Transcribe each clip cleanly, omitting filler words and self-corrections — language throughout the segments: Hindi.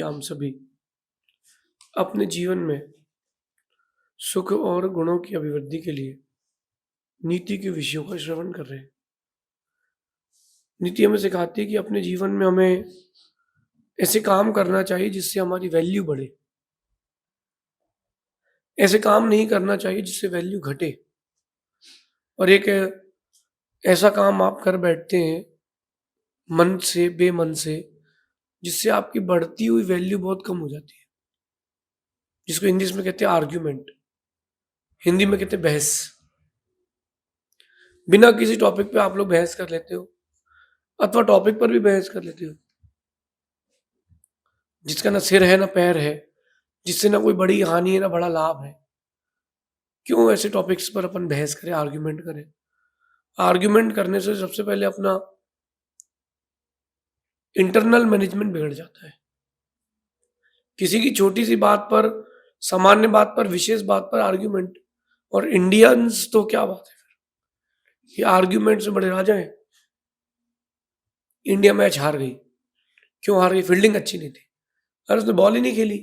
हम सभी अपने जीवन में सुख और गुणों की अभिवृद्धि के लिए नीति के विषयों का श्रवण कर रहे हैं। नीति हमें सिखाती है कि अपने जीवन में हमें ऐसे काम करना चाहिए जिससे हमारी वैल्यू बढ़े, ऐसे काम नहीं करना चाहिए जिससे वैल्यू घटे। और एक ऐसा काम आप कर बैठते हैं मन से, बेमन से, जिससे आपकी बढ़ती हुई वैल्यू बहुत कम हो जाती है, जिसको इंग्लिश में कहते हैं आर्ग्यूमेंट, हिंदी में कहते हैं बहस। बिना किसी टॉपिक पे आप लोग बहस कर लेते हो, अथवा टॉपिक पर भी बहस कर लेते हो, जिसका ना सिर है ना पैर है, जिससे ना कोई बड़ी हानि है ना बड़ा लाभ है। क्यों ऐसे टॉपिक्स पर अपन बहस करें, आर्ग्यूमेंट करें? आर्ग्यूमेंट करने से सबसे पहले अपना इंटरनल मैनेजमेंट बिगड़ जाता है। किसी की छोटी सी बात पर, सामान्य बात पर, विशेष बात पर आर्ग्यूमेंट। और इंडियंस तो क्या बात है, फिर ये आर्ग्यूमेंट से बड़े राजा हैं। इंडिया मैच हार गई, क्यों हार गई? फील्डिंग अच्छी नहीं थी। अरे उसने बॉल ही नहीं खेली,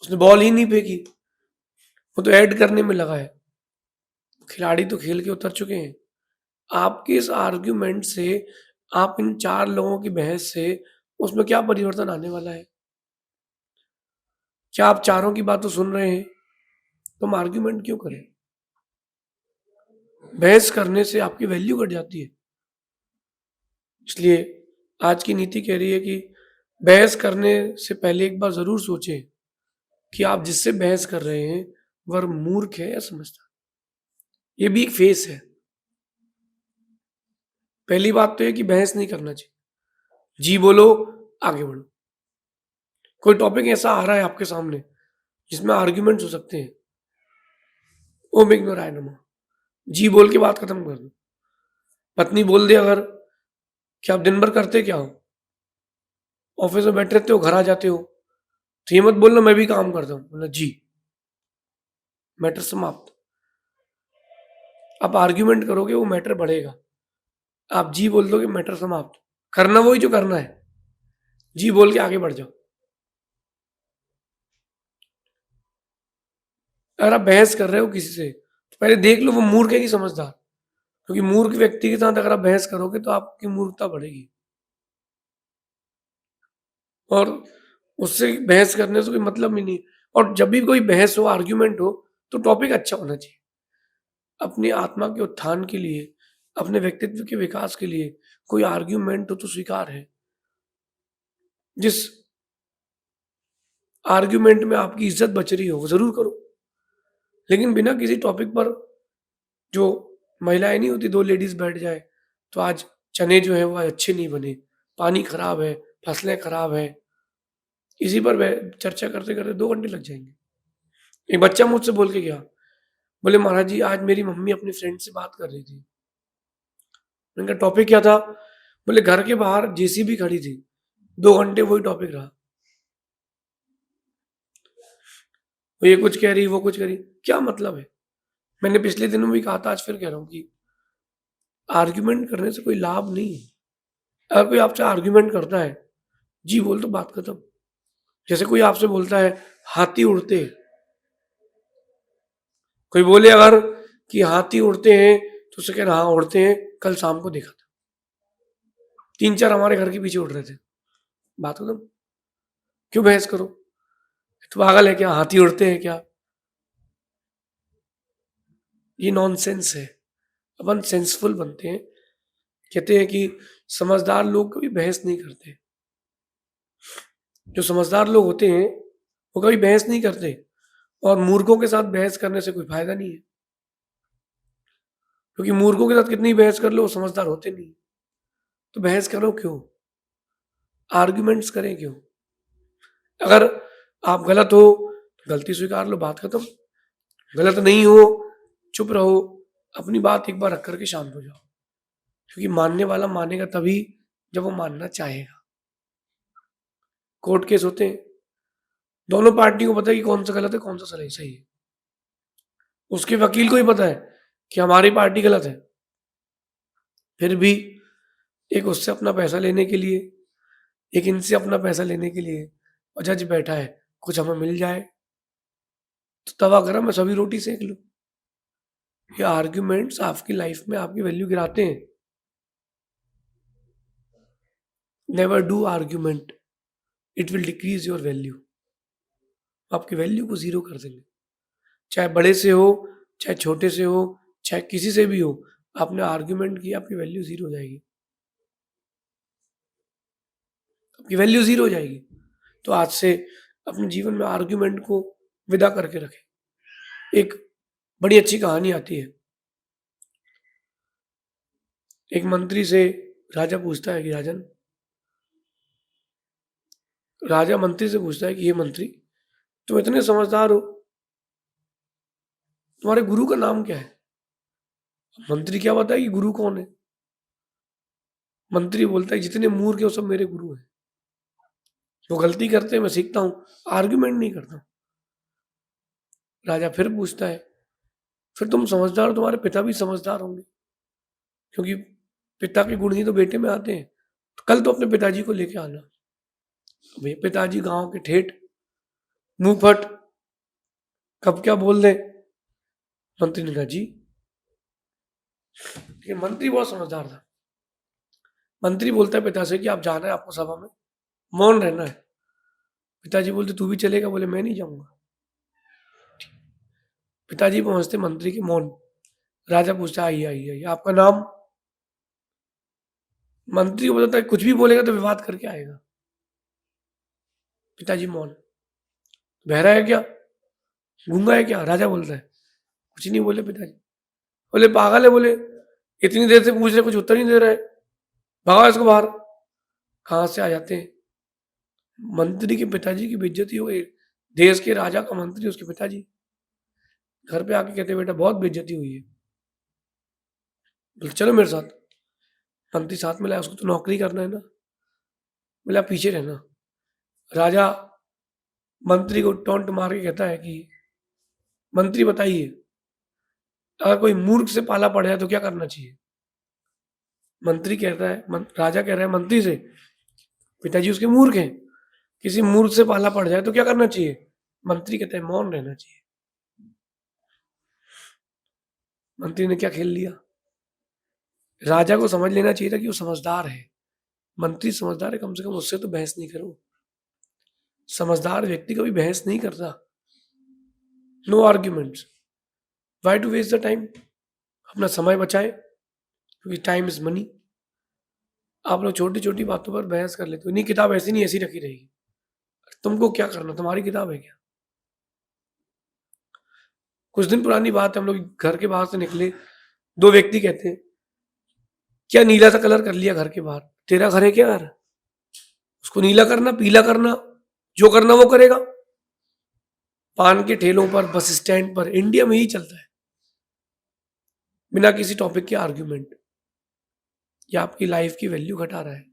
उसने बॉल ही नहीं फेंकी, वो तो ऐड करने में लगा है। खिलाड़ी तो खेल के उतर चुके हैं। आपके इस आर्ग्यूमेंट से, आप इन चार लोगों की बहस से, उसमें क्या परिवर्तन आने वाला है? क्या आप चारों की बात तो सुन रहे हैं? तो हम आर्ग्यूमेंट क्यों करें? बहस करने से आपकी वैल्यू घट जाती है। इसलिए आज की नीति कह रही है कि बहस करने से पहले एक बार जरूर सोचें कि आप जिससे बहस कर रहे हैं वह मूर्ख है या समझदार। ये भी एक फेस है। पहली बात तो है कि बहस नहीं करना चाहिए, जी बोलो, आगे बढ़ो। कोई टॉपिक ऐसा आ रहा है आपके सामने जिसमें आर्ग्यूमेंट्स हो सकते हैं, ओम इग्नोराय नमः, जी बोल के बात खत्म कर दो। पत्नी बोल दे अगर कि आप दिन भर करते क्या हो, ऑफिस में बैठे रहते हो, घर आ जाते हो, तो ये मत बोलना मैं भी काम करता हूँ, बोला जी, मैटर समाप्त। आप आर्ग्यूमेंट करोगे वो मैटर बढ़ेगा, आप जी बोल दोगे मैटर समाप्त। करना वही जो करना है, जी बोल के आगे बढ़ जाओ। अगर आप बहस कर रहे हो किसी से तो पहले देख लो वो मूर्ख है कि समझदार, क्योंकि मूर्ख व्यक्ति के साथ अगर आप बहस करोगे तो आपकी मूर्खता बढ़ेगी। और उससे बहस करने से कोई मतलब ही नहीं। और जब भी कोई बहस हो, आर्ग्यूमेंट हो, तो टॉपिक अच्छा होना चाहिए। अपनी आत्मा के उत्थान के लिए, अपने व्यक्तित्व के विकास के लिए कोई आर्ग्यूमेंट हो तो स्वीकार है। जिस आर्ग्यूमेंट में आपकी इज्जत बच रही हो वो जरूर करो, लेकिन बिना किसी टॉपिक पर, जो महिलाएं नहीं होती, दो लेडीज बैठ जाए तो आज चने जो है वो आज अच्छे नहीं बने, पानी खराब है, फसलें खराब है, इसी पर चर्चा करते करते 2 घंटे लग जाएंगे। एक बच्चा मुझसे बोल के गया, बोले महाराज जी आज मेरी मम्मी अपनी फ्रेंड से बात कर रही थी। मैंने कहा टॉपिक क्या था? बोले घर के बाहर जेसीबी खड़ी थी, 2 घंटे वही टॉपिक रहा। वो ये कुछ कह रही, वो कुछ कह रही, क्या मतलब है? मैंने पिछले दिनों भी कहा था, आज फिर कह रहा हूँ कि आर्ग्यूमेंट करने से कोई लाभ नहीं है। अगर कोई आपसे आर्ग्यूमेंट करता है, जी बोल तो बात खत्म। जैसे कोई आपसे बोलता है हाथी उड़ते हैं, कोई बोले अगर कि हाथी उड़ते हैं तो उसे कह रहा हाँ उड़ते हैं, कल शाम को देखा था, 3-4 हमारे घर के पीछे उड़ रहे थे, बात खत्म। क्यों बहस करो? तो पागल है क्या? हाथी उड़ते हैं क्या? ये नॉनसेंस है। अपन सेंसफुल बनते हैं। कहते हैं कि समझदार लोग कभी बहस नहीं करते। जो समझदार लोग होते हैं वो कभी बहस नहीं करते, और मूर्खों के साथ बहस करने से कोई फायदा नहीं है, क्योंकि मूर्खों के साथ कितनी बहस कर लो वो समझदार होते नहीं। तो बहस करो क्यों? आर्ग्यूमेंट्स करें क्यों? अगर आप गलत हो तो गलती स्वीकार लो, बात खत्म। गलत नहीं हो, चुप रहो, अपनी बात एक बार रख करके शांत हो जाओ, क्योंकि मानने वाला मानेगा तभी जब वो मानना चाहेगा। कोर्ट केस होते हैं, दोनों पार्टी को पता है कि कौन सा गलत है कौन सा सही है। उसके वकील को ही पता है कि हमारी पार्टी गलत है, फिर भी एक उससे अपना पैसा लेने के लिए, एक इनसे अपना पैसा लेने के लिए और जज बैठा है, कुछ हमें मिल जाए तो तवा गरम है, सभी रोटी सेक लो। ये आर्ग्यूमेंट्स आपकी लाइफ में आपकी वैल्यू गिराते हैं। Never do argument, it will decrease your value. आपकी वैल्यू को जीरो कर देंगे। चाहे बड़े से हो, चाहे छोटे से हो, चाहे किसी से भी हो, आपने आर्ग्यूमेंट किया, आपकी वैल्यू जीरो हो जाएगी। आपकी वैल्यू जीरो हो जाएगी। तो आज से अपने जीवन में आर्ग्यूमेंट को विदा करके रखें। एक बड़ी अच्छी कहानी आती है। एक मंत्री से राजा पूछता है कि राजा मंत्री से पूछता है कि ये मंत्री, तुम इतने समझदार हो, तुम्हारे गुरु का नाम क्या है? मंत्री क्या बताए कि गुरु कौन है? मंत्री बोलता है जितने मूर्ख है वो सब मेरे गुरु हैं। वो गलती करते हैं, मैं सीखता हूं, आर्ग्यूमेंट नहीं करता। राजा फिर पूछता है, फिर तुम समझदार हो, तुम्हारे पिता भी समझदार होंगे, क्योंकि पिता के गुण ही तो बेटे में आते हैं। तो कल तो अपने पिताजी को लेके आना। भैया पिताजी गांव के ठेठ, मुंह फट, कब क्या बोल दे। मंत्री ने कहा जी। लेकिन मंत्री बहुत समझदार था। मंत्री बोलता है पिता से कि आप जाना है आपको सभा में, मौन रहना है। पिताजी बोलते तू भी चलेगा? बोले मैं नहीं जाऊंगा। पिताजी पहुंचते मंत्री के मौन। राजा पूछता आइए आइए आइए, आपका नाम? मंत्री को बताता है कुछ भी बोलेगा तो विवाद करके आएगा। पिताजी मौन। बहरा है क्या, गूंगा है क्या? राजा बोलता है। कुछ नहीं बोले पिताजी। बोले पागल है? बोले इतनी देर से पूछ रहे, कुछ उत्तर नहीं दे रहा है, भगाओ इसको बाहर। कहां से आ जाते हैं? मंत्री के पिताजी की बेइज्जती हो गई। देश के राजा का मंत्री, उसके पिताजी घर पे आके कहते बेटा बहुत बेइज्जती हुई है। बोले चलो मेरे साथ। मंत्री साथ में लाया, उसको तो नौकरी करना है ना। बोला पीछे रहना। राजा मंत्री को टोंट मार के कहता है कि मंत्री बताइए, अगर कोई मूर्ख से पाला पड़ जाए तो क्या करना चाहिए? मंत्री कहता है, राजा कह रहा है मंत्री से, पिताजी उसके मूर्ख हैं, किसी मूर्ख से पाला पड़ जाए तो क्या करना चाहिए? मंत्री कहता है मौन रहना चाहिए। मंत्री ने क्या खेल लिया? राजा को समझ लेना चाहिए था कि वो समझदार है। मंत्री समझदार है, कम से कम उससे तो बहस नहीं करो। समझदार व्यक्ति कभी बहस नहीं करता। No arguments. Why to waste the time? अपना समय बचाए, क्योंकि टाइम इज मनी। आप लोग छोटी छोटी बातों पर बहस कर लेते हो। नहीं, किताब ऐसी नहीं ऐसी रखी रहेगी। तुमको क्या करना, तुम्हारी किताब है क्या? कुछ दिन पुरानी बात है, हम लोग घर के बाहर से निकले, दो व्यक्ति कहते हैं क्या नीला सा कलर कर लिया घर के बाहर? तेरा घर है क्या घर? उसको नीला करना, पीला करना, जो करना वो करेगा। पान के ठेलों पर, बस स्टैंड पर, इंडिया में ही चलता है, बिना किसी टॉपिक के आर्ग्यूमेंट। ये आपकी लाइफ की वैल्यू घटा रहा है।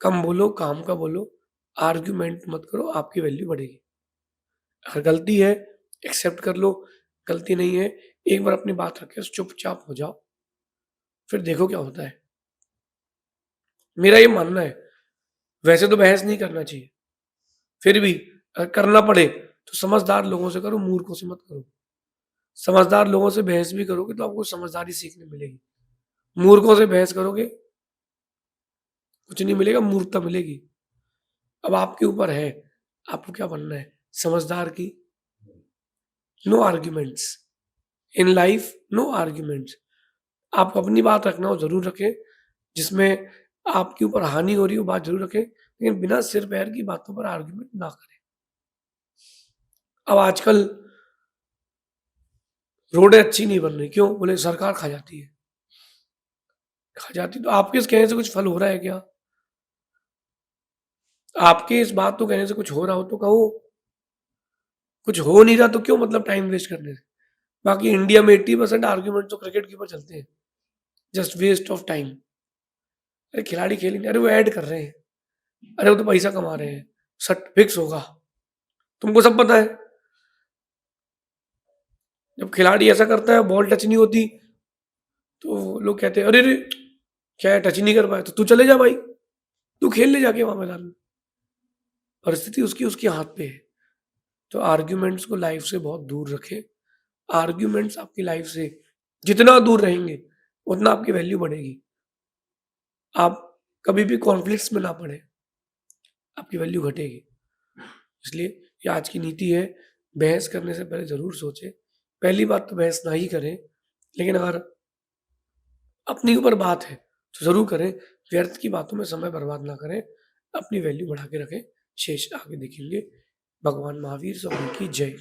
कम बोलो, काम का बोलो, आर्ग्यूमेंट मत करो, आपकी वैल्यू बढ़ेगी। अगर गलती है एक्सेप्ट कर लो, गलती नहीं है एक बार अपनी बात रखे चुपचाप हो जाओ, फिर देखो क्या होता है। मेरा ये मानना है। वैसे तो बहस नहीं करना चाहिए, फिर भी अगर करना पड़े तो समझदार लोगों से करो, मूर्खों से मत करो। समझदार लोगों से बहस भी करोगे तो आपको समझदारी सीखने मिलेगी। मूर्खों से बहस करोगे कुछ नहीं मिलेगा, मूर्खता मिलेगी। अब आपके ऊपर है, आपको क्या बनना है? समझदार की no arguments in life, no arguments. आप अपनी बात रखना हो जरूर रखें, जिसमें आपके ऊपर हानि हो रही हो बात जरूर रखें, लेकिन बिना सिर पैर की बातों पर आर्ग्यूमेंट ना करें। अब आजकल रोडें अच्छी नहीं बन रही, क्यों? बोले सरकार खा जाती है। खा जाती तो आपके इस कहने से कुछ फल हो रहा है क्या? आपके इस बात को कहने से कुछ हो रहा हो तो कहो। कुछ हो नहीं रहा तो क्यों मतलब टाइम वेस्ट करने से? बाकी इंडिया में 80% आर्ग्यूमेंट तो क्रिकेट के ऊपर चलते हैं, जस्ट वेस्ट ऑफ टाइम। अरे खिलाड़ी खेलेंगे, अरे वो ऐड कर रहे हैं, अरे वो तो पैसा कमा रहे हैं, सट फिक्स होगा। तुमको सब पता है। जब खिलाड़ी ऐसा करता है, बॉल टच नहीं होती, तो लोग कहते हैं अरे रे क्या है, टच नहीं कर पाए, तो तू चले जा भाई, तू खेल ले जाके वहां मैदान में। परिस्थिति उसकी उसके हाथ पे है। तो आर्ग्यूमेंट्स को लाइफ से बहुत दूर रखें। आर्ग्यूमेंट्स आपकी लाइफ से जितना दूर रहेंगे, उतना आपकी वैल्यू बढ़ेगी। आप कभी भी कॉन्फ्लिक्ट्स में ना पड़ें, आपकी वैल्यू घटेगी। इसलिए ये आज की नीति है, बहस करने से पहले ज़रूर सोचें। पहली बात तो बहस ना ही करें, लेकिन अगर अपने ऊपर बात है, तो ज़रूर करें। व्यर्थ की बातों में समय बर्बाद ना करें, अपनी वैल्यू बढ़ा के रखें। शेष आगे देखेंगे। भगवान महावीर स्वामी की जय।